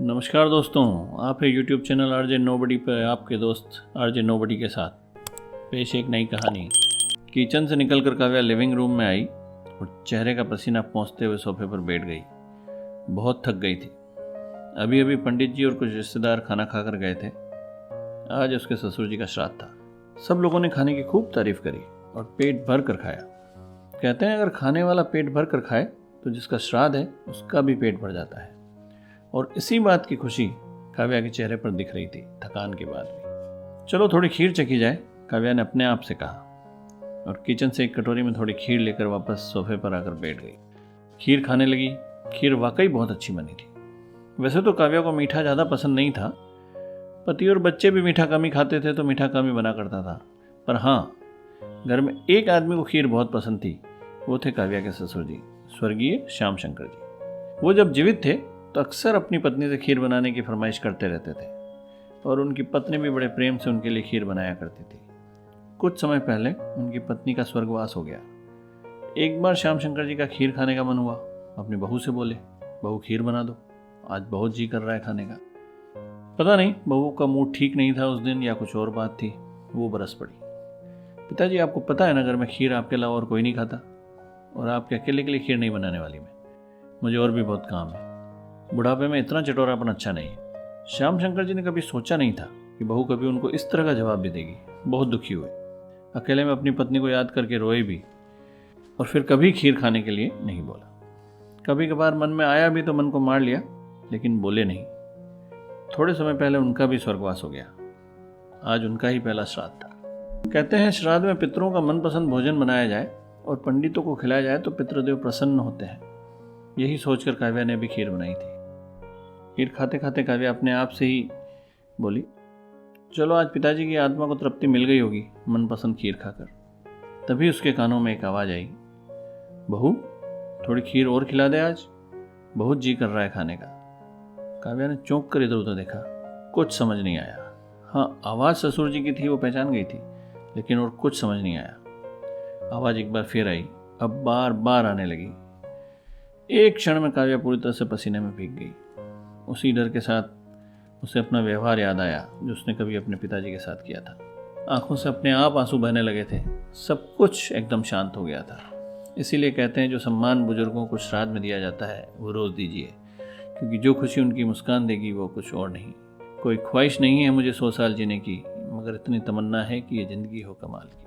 नमस्कार दोस्तों, आप है यूट्यूब चैनल आरजे नोबडी पर आपके दोस्त आरजे नोबडी के साथ पेश एक नई कहानी। किचन से निकलकर काव्या लिविंग रूम में आई और चेहरे का पसीना पहुँचते हुए सोफे पर बैठ गई। बहुत थक गई थी। अभी अभी पंडित जी और कुछ रिश्तेदार खाना खाकर गए थे। आज उसके ससुर जी का श्राद्ध था। सब लोगों ने खाने की खूब तारीफ करी और पेट भर कर खाया। कहते हैं अगर खाने वाला पेट भर कर खाए तो जिसका श्राद्ध है उसका भी पेट भर जाता है। और इसी बात की खुशी काव्या के चेहरे पर दिख रही थी, थकान के बाद भी। चलो थोड़ी खीर चखी जाए, काव्या ने अपने आप से कहा और किचन से एक कटोरी में थोड़ी खीर लेकर वापस सोफे पर आकर बैठ गई। खीर खाने लगी। खीर वाकई बहुत अच्छी बनी थी। वैसे तो काव्या को मीठा ज़्यादा पसंद नहीं था। पति और बच्चे भी मीठा कम ही खाते थे तो मीठा कम ही बना करता था। पर हाँ, घर में एक आदमी को खीर बहुत पसंद थी। वो थे काव्या के ससुर जी, स्वर्गीय श्याम शंकर जी। वो जब जीवित थे तो अक्सर अपनी पत्नी से खीर बनाने की फरमाइश करते रहते थे और उनकी पत्नी भी बड़े प्रेम से उनके लिए खीर बनाया करती थी। कुछ समय पहले उनकी पत्नी का स्वर्गवास हो गया। एक बार श्याम शंकर जी का खीर खाने का मन हुआ। अपनी बहू से बोले, बहू खीर बना दो, आज बहुत जी कर रहा है खाने का। पता नहीं बहू का मूड ठीक नहीं था उस दिन या कुछ और बात थी, वो बरस पड़ी। पिताजी, आपको पता है ना घर में खीर आपके अलावा और कोई नहीं खाता और आपके अकेले के लिए खीर नहीं बनाने वाली मैं। मुझे और भी बहुत काम है। बुढ़ापे में इतना चटोरापन अच्छा नहीं है। श्याम शंकर जी ने कभी सोचा नहीं था कि बहू कभी उनको इस तरह का जवाब भी देगी। बहुत दुखी हुए। अकेले में अपनी पत्नी को याद करके रोए भी और फिर कभी खीर खाने के लिए नहीं बोला। कभी कभार मन में आया भी तो मन को मार लिया, लेकिन बोले नहीं। थोड़े समय पहले उनका भी स्वर्गवास हो गया। आज उनका ही पहला श्राद्ध था। कहते हैं श्राद्ध में पितरों का मनपसंद भोजन बनाया जाए और पंडितों को खिलाया जाए तो पितृदेव प्रसन्न होते हैं। यही सोचकर काव्या ने भी खीर बनाई थी। खीर खाते खाते काव्या अपने आप से ही बोली, चलो आज पिताजी की आत्मा को तृप्ति मिल गई होगी मनपसंद खीर खाकर। तभी उसके कानों में एक आवाज़ आई, बहू थोड़ी खीर और खिला दे, आज बहुत जी कर रहा है खाने का। काव्या ने चौंक कर इधर उधर देखा। कुछ समझ नहीं आया। हाँ, आवाज़ ससुर जी की थी, वो पहचान गई थी, लेकिन और कुछ समझ नहीं आया। आवाज़ एक बार फिर आई, अब बार बार आने लगी। एक क्षण में काव्या पूरी तरह से पसीने में भीग गई। उसी डर के साथ उसे अपना व्यवहार याद आया जो उसने कभी अपने पिताजी के साथ किया था। आंखों से अपने आप आंसू बहने लगे थे। सब कुछ एकदम शांत हो गया था। इसीलिए कहते हैं जो सम्मान बुजुर्गों को श्राद्ध में दिया जाता है वो रोज़ दीजिए, क्योंकि जो खुशी उनकी मुस्कान देगी वो कुछ और नहीं। कोई ख्वाहिश नहीं है मुझे 100 साल जीने की, मगर इतनी तमन्ना है कि ये ज़िंदगी हो कमाल की।